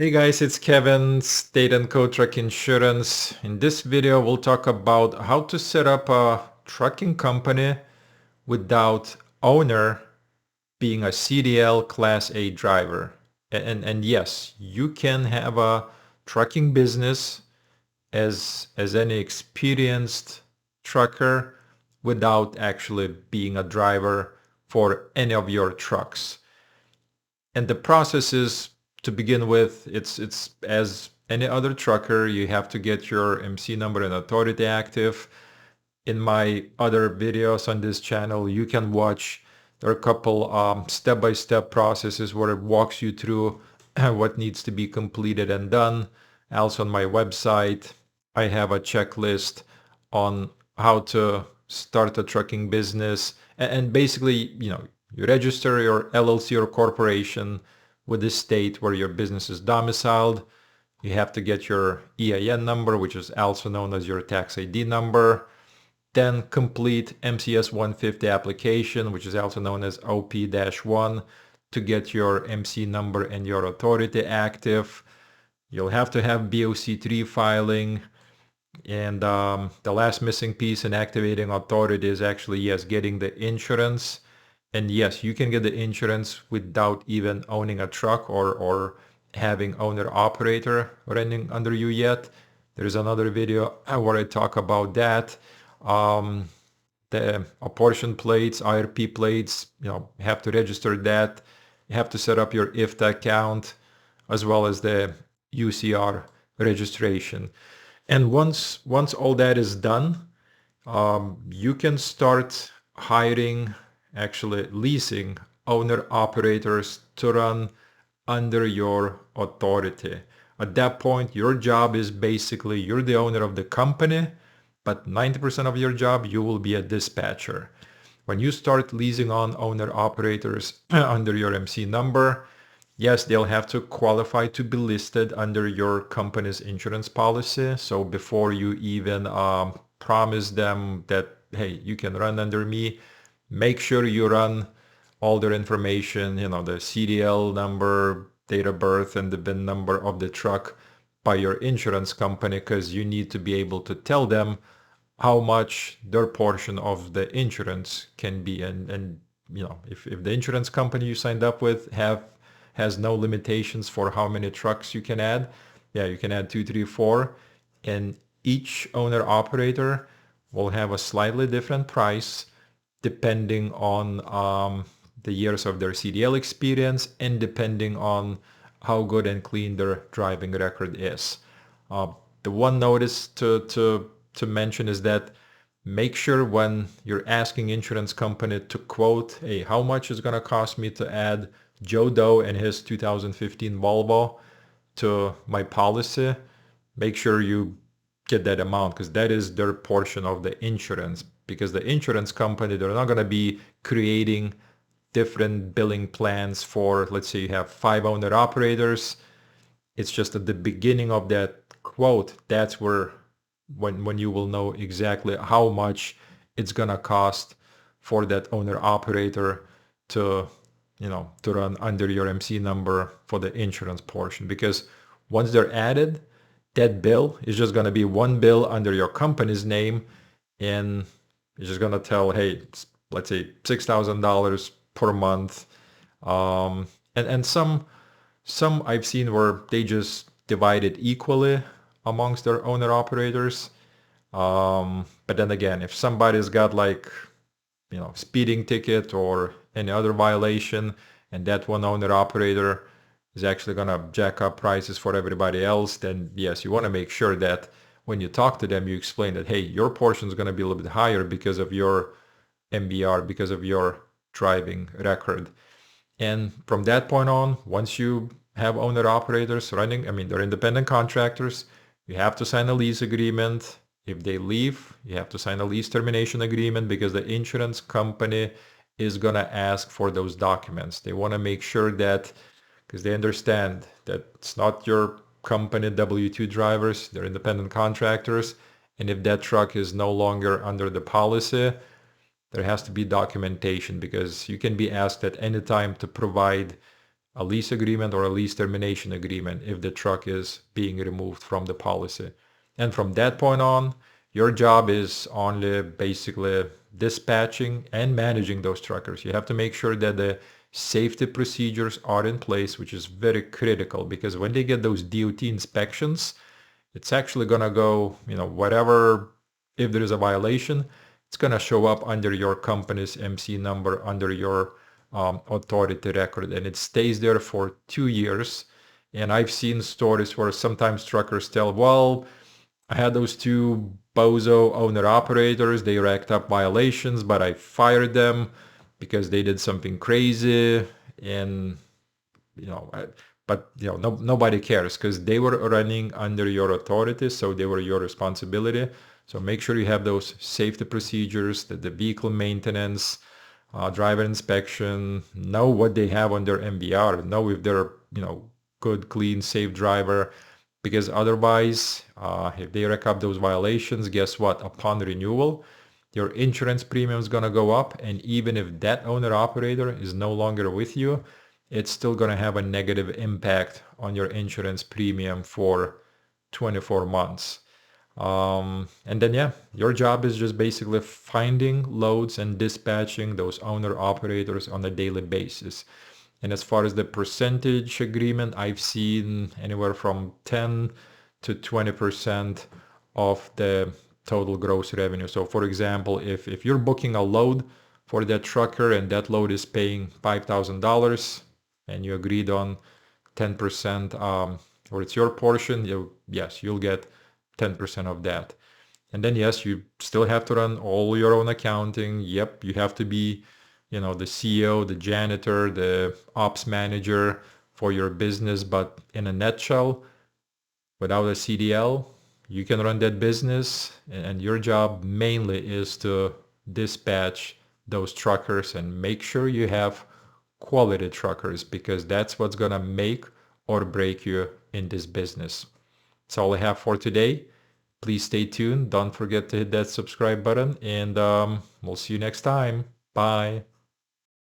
Hey guys, it's Kevin, State and Co Truck Insurance. In this video, we'll talk about how to set up a trucking company without owner being a CDL Class A driver. And yes, you can have a trucking business as any experienced trucker without actually being a driver for any of your trucks. And the process is, to begin with, it's as any other trucker. You have to get your MC number and authority active. In my other videos on this channel, you can watch. There are a couple step-by-step processes where it walks you through what needs to be completed and done. Also on my website, I have a checklist on how to start a trucking business. And basically, you register your LLC or corporation with the state where your business is domiciled. You have to get your EIN number, which is also known as your tax ID number. Then complete MCS 150 application, which is also known as OP-1, to get your MC number and your authority active. You'll have to have BOC3 filing. And the last missing piece in activating authority is actually, yes, getting the insurance. And yes, you can get the insurance without even owning a truck or having owner operator running under you yet. There's another video where I talk about that. Um, the apportion plates, IRP plates, have to register that. You have to set up your IFTA account as well as the UCR registration. And once all that is done, you can start hiring, actually leasing owner operators to run under your authority. At that point, your job is basically you're the owner of the company, but 90% of your job, you will be a dispatcher. When you start leasing on owner operators under your MC number, yes, they'll have to qualify to be listed under your company's insurance policy. So before you even promise them that, hey, you can run under me, make sure you run all their information, the CDL number, date of birth, and the VIN number of the truck by your insurance company, because you need to be able to tell them how much their portion of the insurance can be. And if the insurance company you signed up with has no limitations for how many trucks you can add, yeah, you can add 2, 3, 4, and each owner operator will have a slightly different price depending on the years of their CDL experience and depending on how good and clean their driving record is. The one notice to mention is that make sure when you're asking insurance company to quote, hey, how much is going to cost me to add Joe Doe and his 2015 Volvo to my policy, make sure you get that amount, because that is their portion of the insurance. Because the insurance company, they're not going to be creating different billing plans for, let's say you have 5 owner operators. It's just at the beginning of that quote, that's where when you will know exactly how much it's going to cost for that owner operator to to run under your MC number for the insurance portion. Because once they're added, that bill is just going to be one bill under your company's name, and it's just going to tell, hey, let's say $6,000 per month. And some I've seen where they just divide it equally amongst their owner operators. But then again, if somebody's got like, speeding ticket or any other violation, and that one owner operator is actually going to jack up prices for everybody else, then yes, you want to make sure that when you talk to them, you explain that, hey, your portion is going to be a little bit higher because of your MBR, because of your driving record. And from that point on, once you have owner operators running, they're independent contractors, you have to sign a lease agreement. If they leave, you have to sign a lease termination agreement, because the insurance company is going to ask for those documents. They want to make sure that, because they understand that it's not your company W-2 drivers, they're independent contractors. And if that truck is no longer under the policy, there has to be documentation, because you can be asked at any time to provide a lease agreement or a lease termination agreement if the truck is being removed from the policy. And from that point on, your job is only basically dispatching and managing those truckers. You have to make sure that the safety procedures are in place, which is very critical because when they get those DOT inspections, it's actually going to go, whatever, if there is a violation, it's going to show up under your company's MC number, under your authority record, and it stays there for 2 years. And I've seen stories where sometimes truckers tell, well, I had those two bozo owner operators, they racked up violations, but I fired them because they did something crazy. And you know, but nobody cares because they were running under your authority, so they were your responsibility. So make sure you have those safety procedures, the vehicle maintenance, driver inspection, know what they have on their MVR, know if they're good, clean, safe driver, because otherwise, if they rack up those violations, guess what? Upon renewal, your insurance premium is going to go up, and even if that owner operator is no longer with you, it's still going to have a negative impact on your insurance premium for 24 months. And then, yeah, your job is just basically finding loads and dispatching those owner operators on a daily basis. And as far as the percentage agreement, I've seen anywhere from 10 to 20% of the total gross revenue. So for example, if you're booking a load for that trucker and that load is paying $5,000 and you agreed on 10%, or it's your portion, yes, you'll get 10% of that. And then yes, you still have to run all your own accounting. Yep, you have to be, the CEO, the janitor, the ops manager for your business. But in a nutshell, without a CDL, you can run that business, and your job mainly is to dispatch those truckers and make sure you have quality truckers, because that's what's gonna make or break you in this business. That's all I have for today. Please stay tuned. Don't forget to hit that subscribe button, and we'll see you next time. Bye.